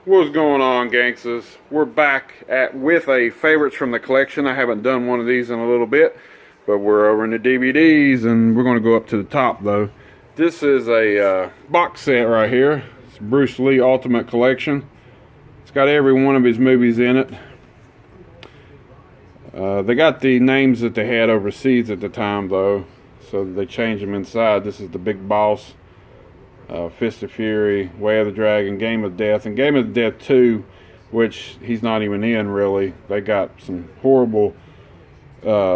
What's going on, gangsters? We're back with a favorites from the collection. I haven't done one of these in a little bit, but we're over in the DVDs and we're going to go up to the top though. This is a box set right here. It's Bruce Lee Ultimate Collection. It's got every one of his movies in it. They got the names that they had overseas at the time though, so they changed them inside. This is the Big Boss, Fist of Fury, Way of the Dragon, Game of Death, and Game of Death 2, which he's not even in really. They got some horrible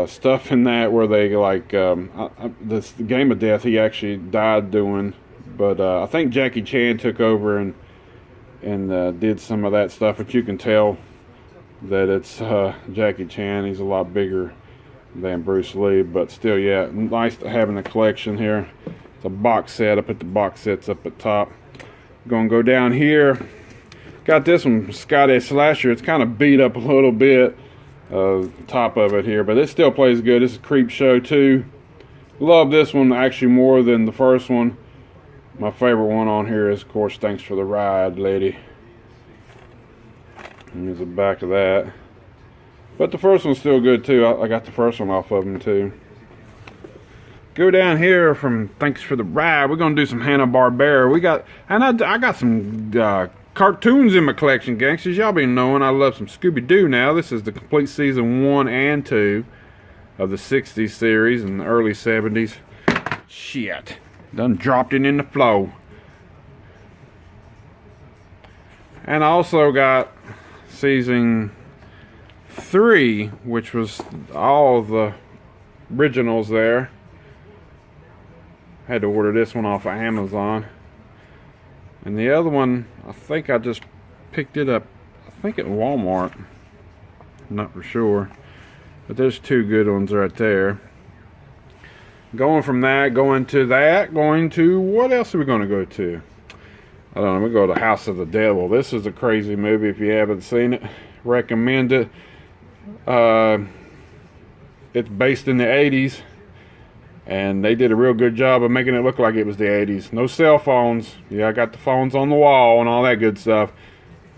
stuff in that where they like this Game of Death he actually died doing, but I think Jackie Chan took over and did some of that stuff, but you can tell that it's Jackie Chan. He's a lot bigger than Bruce Lee, but still, yeah, nice to having a collection here. It's a box set. I put the box sets up at top. Gonna go down here. Got this one, Scotty Slasher. It's kind of beat up a little bit, top of it here, but it still plays good. This is Creep Show 2. Love this one actually more than the first one. My favorite one on here is, of course, Thanks for the Ride, Lady. And there's the back of that. But the first one's still good too. I got the first one off of them too. Go down here from Thanks for the Ride. We're gonna do some Hanna-Barbera. I got some cartoons in my collection, gangsters. Y'all been knowing I love some Scooby-Doo now. This is the complete season 1 and 2 of the 60s series and the early 70s. Shit, done dropped it in the flow. And I also got season 3, which was all the originals there. Had to order this one off of Amazon. And the other one, I think I just picked it up, I think at Walmart. I'm not for sure. But there's two good ones right there. Going from that, going to, what else are we going to go to? I don't know, we go to House of the Devil. This is a crazy movie if you haven't seen it. Recommend it. It's based in the 80s. And they did a real good job of making it look like it was the 80s. No cell phones. Yeah, I got the phones on the wall and all that good stuff.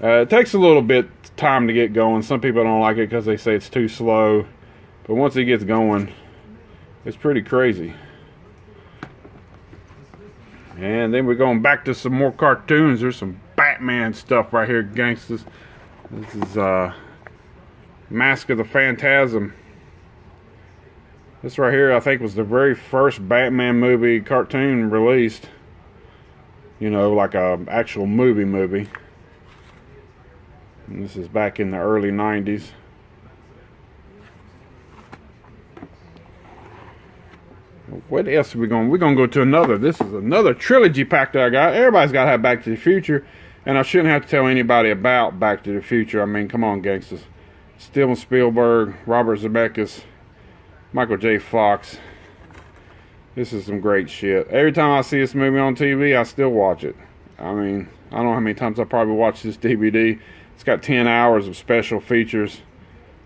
It takes a little bit time to get going. Some people don't like it because they say it's too slow. But once it gets going, it's pretty crazy. And then we're going back to some more cartoons. There's some Batman stuff right here, gangsters. This is Mask of the Phantasm. This right here, I think, was the very first Batman movie cartoon released. You know, like a actual movie. And this is back in the early 90s. What else are we going? We're going to go to another. This is another trilogy pack that I got. Everybody's got to have Back to the Future. And I shouldn't have to tell anybody about Back to the Future. I mean, come on, gangsters. Steven Spielberg, Robert Zemeckis, Michael J. Fox. This is some great shit. Every time I see this movie on TV, I still watch it. I mean, I don't know how many times I probably watched this DVD. It's got 10 hours of special features.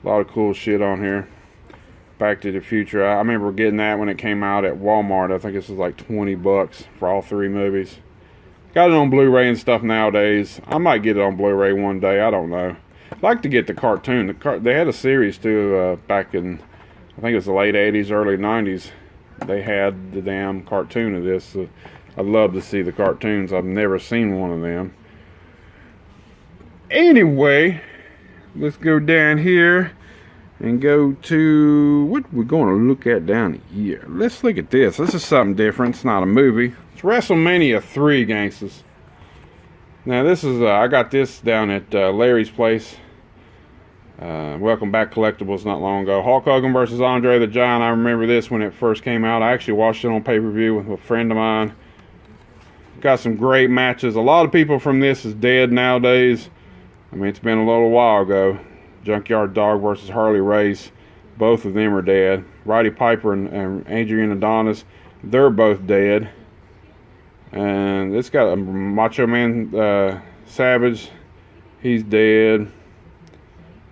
A lot of cool shit on here. Back to the Future. I remember getting that when it came out at Walmart. I think this was like 20 bucks for all 3 movies. Got it on Blu-ray and stuff nowadays. I might get it on Blu-ray one day. I don't know. I'd like to get the cartoon. They had a series too back in, I think it was the late 80s, early 90s. They had the damn cartoon of this. I'd love to see the cartoons. I've never seen one of them. Anyway, let's go down here and go to, what we're going to look at down here. Let's look at this. This is something different. It's not a movie. It's WrestleMania 3, gangsters. Now this is, I got this down at Larry's place. Welcome Back Collectibles not long ago. Hulk Hogan versus Andre the Giant. I remember this when it first came out. I actually watched it on pay-per-view with a friend of mine. Got some great matches. A lot of people from this is dead nowadays. I mean, it's been a little while ago. Junkyard Dog versus Harley Race. Both of them are dead. Roddy Piper and Adrian Adonis, they're both dead. And it's got a Macho Man Savage. He's dead.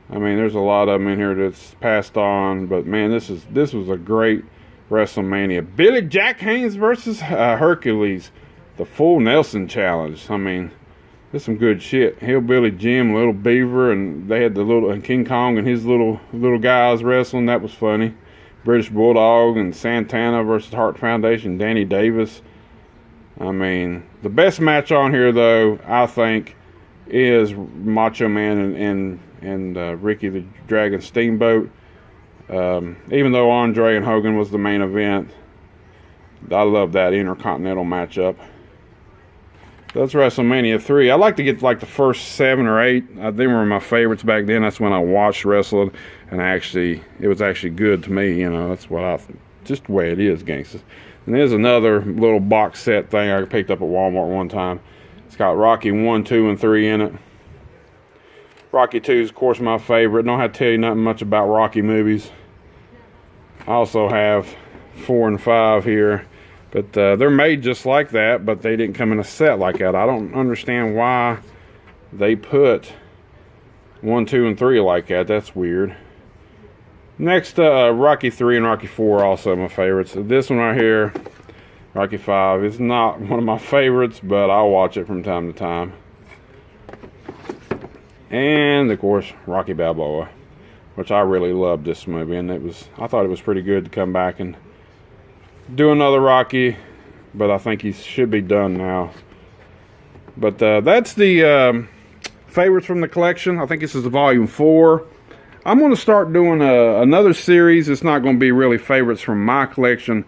I mean, there's a lot of them in here that's passed on, but man, this was a great WrestleMania. Billy Jack Haynes versus Hercules, the full Nelson challenge. I mean, This is some good shit. Hillbilly Jim, Little Beaver, and they had the little and King Kong and his little guys wrestling. That was funny. British Bulldog and Santana versus Hart Foundation. Danny Davis. I mean, the best match on here, though, I think, is Macho Man and Ricky the Dragon Steamboat. Even though Andre and Hogan was the main event, I love that Intercontinental matchup. That's WrestleMania 3. I like to get like the first 7 or 8. They were my favorites back then. That's when I watched wrestling, and it was actually good to me. You know, that's what just the way it is, gangsters. And there's another little box set thing I picked up at Walmart one time. It's got Rocky 1, 2, and 3 in it. Rocky 2 is, of course, my favorite. Don't have to tell you nothing much about Rocky movies. I also have 4 and 5 here. But they're made just like that, but they didn't come in a set like that. I don't understand why they put 1, 2, and 3 like that. That's weird. Next, Rocky 3 and Rocky 4 are also my favorites. This one right here, Rocky 5, is not one of my favorites, but I'll watch it from time to time. And, of course, Rocky Balboa, which I really loved this movie, and I thought it was pretty good to come back and do another Rocky, but I think he should be done now. But that's the favorites from the collection. I think this is Volume 4. I'm going to start doing another series. It's not going to be really favorites from my collection.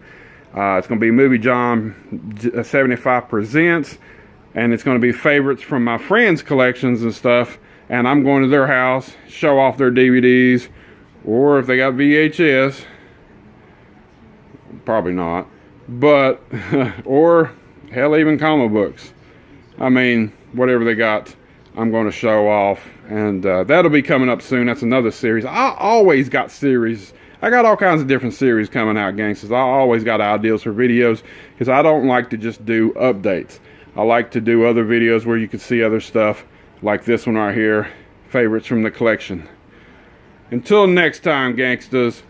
It's going to be Movie John 75 Presents, and it's going to be favorites from my friends' collections and stuff. And I'm going to their house, show off their DVDs, or if they got VHS. Probably not, but or hell, even comic books. I mean, whatever they got, I'm going to show off, and that'll be coming up soon. That's another series. I always got series. I got all kinds of different series coming out, gangsters. I always got ideas for videos because I don't like to just do updates. I like to do other videos where you can see other stuff, like this one right here, favorites from the collection. Until next time, gangsters.